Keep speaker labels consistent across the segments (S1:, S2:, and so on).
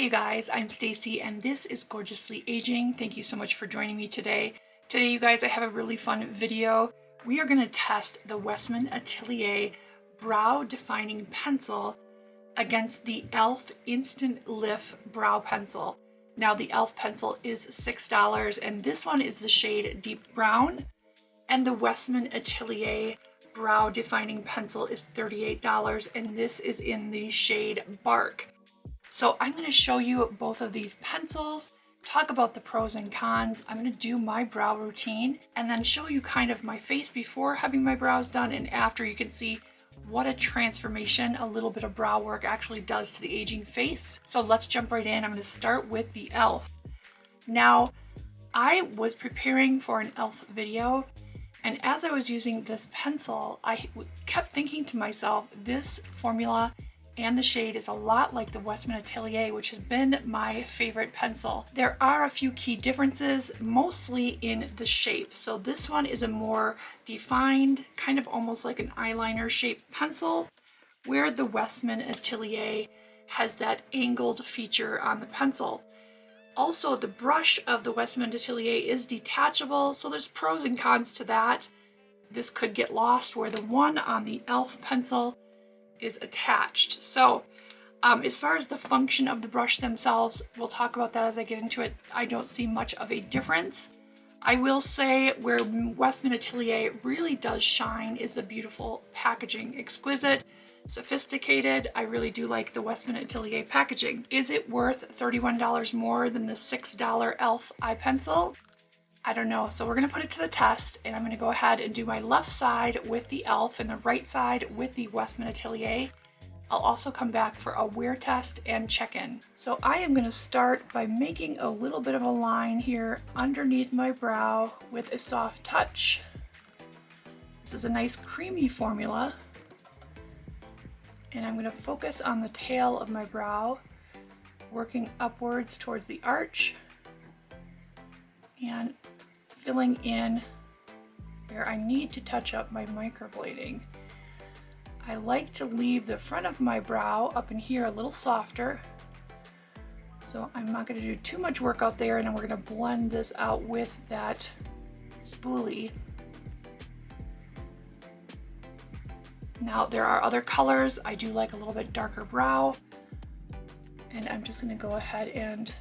S1: Hey guys, I'm Stacy and this is Gorgeously Aging. Thank you so much for joining me today. Today, you guys, I have a really fun video. We are going to test the Westman Atelier Brow Defining Pencil against the e.l.f. Instant Lift Brow Pencil. Now, the e.l.f. pencil is $6 and this one is the shade Deep Brown, and the Westman Atelier Brow Defining Pencil is $38 and this is in the shade Bark. So I'm going to show you both of these pencils, talk about the pros and cons. I'm going to do my brow routine and then show you kind of my face before having my brows done and after. You can see what a transformation a little bit of brow work actually does to the aging face. So let's jump right in. I'm going to start with the e.l.f. Now, I was preparing for an e.l.f. video, and as I was using this pencil, I kept thinking to myself, this formula and the shade is a lot like the Westman Atelier, which has been my favorite pencil. There are a few key differences, mostly in the shape. So this one is a more defined, kind of almost like an eyeliner shaped pencil, where the Westman Atelier has that angled feature on the pencil. Also, the brush of the Westman Atelier is detachable, so there's pros and cons to that. This could get lost, where the one on the e.l.f. pencil is attached. So as far as the function of the brush themselves, we'll talk about that as I get into it. I don't see much of a difference. I will say where Westman Atelier really does shine is the beautiful packaging. Exquisite, sophisticated. I really do like the Westman Atelier packaging. Is it worth $31 more than the $6 e.l.f. eye pencil? I don't know. So we're going to put it to the test, and I'm going to go ahead and do my left side with the e.l.f. and the right side with the Westman Atelier. I'll also come back for a wear test and check-in. So I am going to start by making a little bit of a line here underneath my brow with a soft touch. This is a nice creamy formula, and I'm going to focus on the tail of my brow, working upwards towards the arch and filling in where I need to touch up my microblading. I like to leave the front of my brow up in here a little softer, so I'm not going to do too much work out there, and then we're going to blend this out with that spoolie. Now, there are other colors. I do like a little bit darker brow, and I'm just going to go ahead and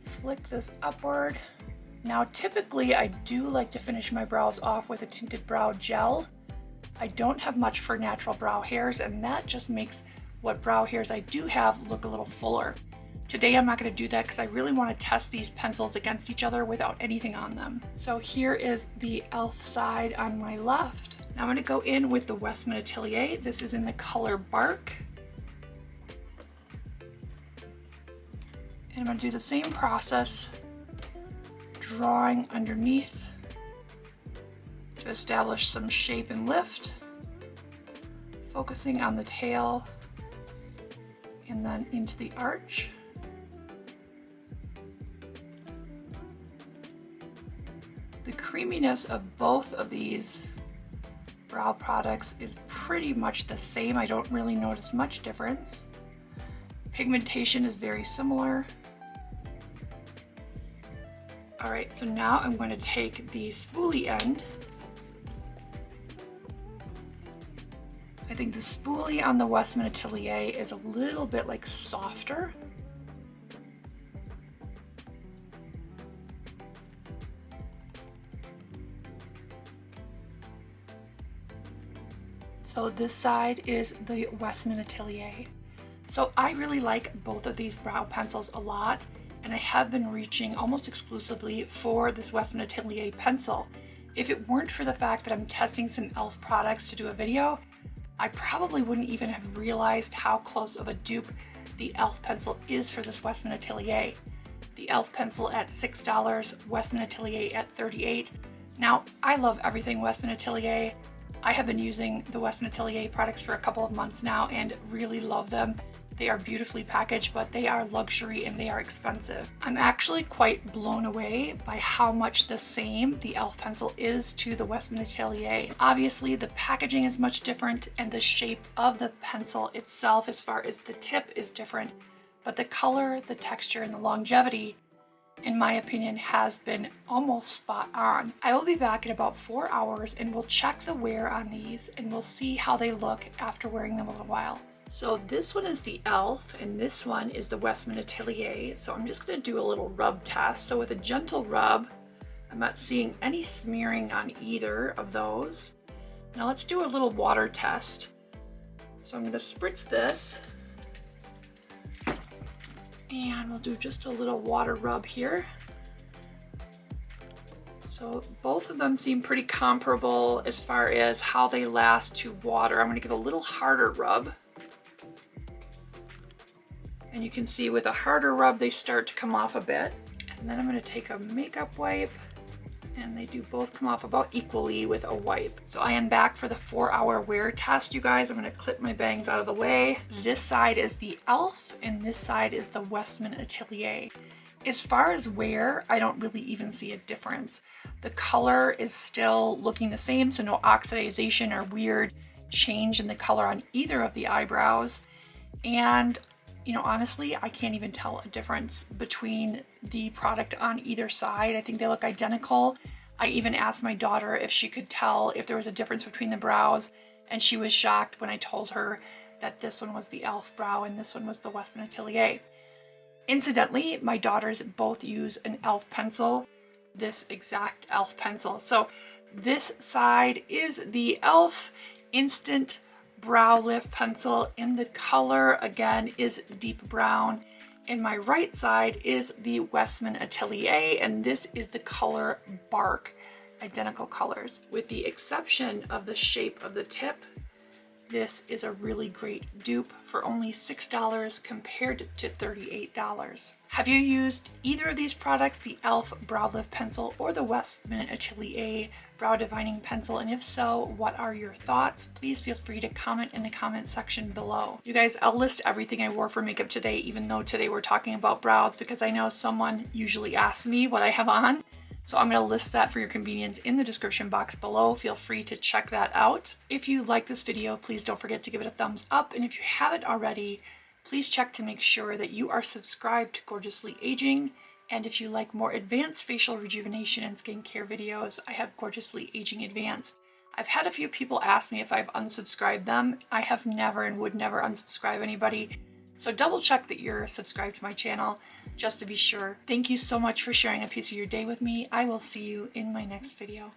S1: flick this upward. Now, typically I do like to finish my brows off with a tinted brow gel. I don't have much for natural brow hairs, and that just makes what brow hairs I do have look a little fuller. Today I'm not going to do that because I really want to test these pencils against each other without anything on them. So here is the e.l.f. side on my left. Now I'm going to go in with the Westman Atelier. This is in the color Bark. And I'm going to do the same process, drawing underneath to establish some shape and lift, focusing on the tail and then into the arch. The creaminess of both of these brow products is pretty much the same. I don't really notice much difference. Pigmentation is very similar. All right, so now I'm going to take the spoolie end. I think the spoolie on the Westman Atelier is a little bit like softer. So this side is the Westman Atelier. So I really like both of these brow pencils a lot, and I have been reaching almost exclusively for this Westman Atelier pencil. If it weren't for the fact that I'm testing some e.l.f. products to do a video, I probably wouldn't even have realized how close of a dupe the e.l.f. pencil is for this Westman Atelier. The e.l.f. pencil at $6, Westman Atelier at $38. Now, I love everything Westman Atelier. I have been using the Westman Atelier products for a couple of months now and really love them. They are beautifully packaged, but they are luxury and they are expensive. I'm actually quite blown away by how much the same the e.l.f. pencil is to the Westman Atelier. Obviously, the packaging is much different and the shape of the pencil itself, as far as the tip, is different. but the color, the texture, and the longevity, in my opinion, has been almost spot on. I will be back in about 4 hours and we'll check the wear on these and we'll see how they look after wearing them a little while. So this one is the e.l.f. and this one is the Westman Atelier. So I'm just gonna do a little rub test. So with a gentle rub, I'm not seeing any smearing on either of those. Now let's do a little water test. So I'm gonna spritz this. And we'll do just a little water rub here. So both of them seem pretty comparable as far as how they last to water. I'm gonna give a little harder rub. And you can see with a harder rub, they start to come off a bit. And then I'm gonna take a makeup wipe, and they do both come off about equally with a wipe. So I am back for the 4-hour wear test, you guys. I'm gonna clip my bangs out of the way. This side is the e.l.f. and this side is the Westman Atelier. As far as wear, I don't really even see a difference. The color is still looking the same, so no oxidization or weird change in the color on either of the eyebrows. And you know, honestly, I can't even tell a difference between the product on either side. I think they look identical. I even asked my daughter if she could tell if there was a difference between the brows, and she was shocked when I told her that this one was the e.l.f. brow and this one was the Westman Atelier. Incidentally, my daughters both use an e.l.f. pencil, this exact e.l.f. pencil. So this side is the e.l.f. Instant Brow Lift pencil, and the color again is deep brown. And my right side is the Westman Atelier, and this is the color Bark, identical colors. With the exception of the shape of the tip, this is a really great dupe for only $6 compared to $38. Have you used either of these products, the e.l.f. Brow Lift Pencil or the Westman Atelier Brow Defining Pencil? And if so, what are your thoughts? Please feel free to comment in the comment section below. You guys, I'll list everything I wore for makeup today, even though today we're talking about brows, because I know someone usually asks me what I have on. So I'm going to list that for your convenience in the description box below. Feel free to check that out. If you like this video, please don't forget to give it a thumbs up. And if you haven't already, please check to make sure that you are subscribed to Gorgeously Aging. And if you like more advanced facial rejuvenation and skincare videos, I have Gorgeously Aging Advanced. I've had a few people ask me if I've unsubscribed them. I have never and would never unsubscribe anybody. So double check that you're subscribed to my channel just to be sure. Thank you so much for sharing a piece of your day with me. I will see you in my next video.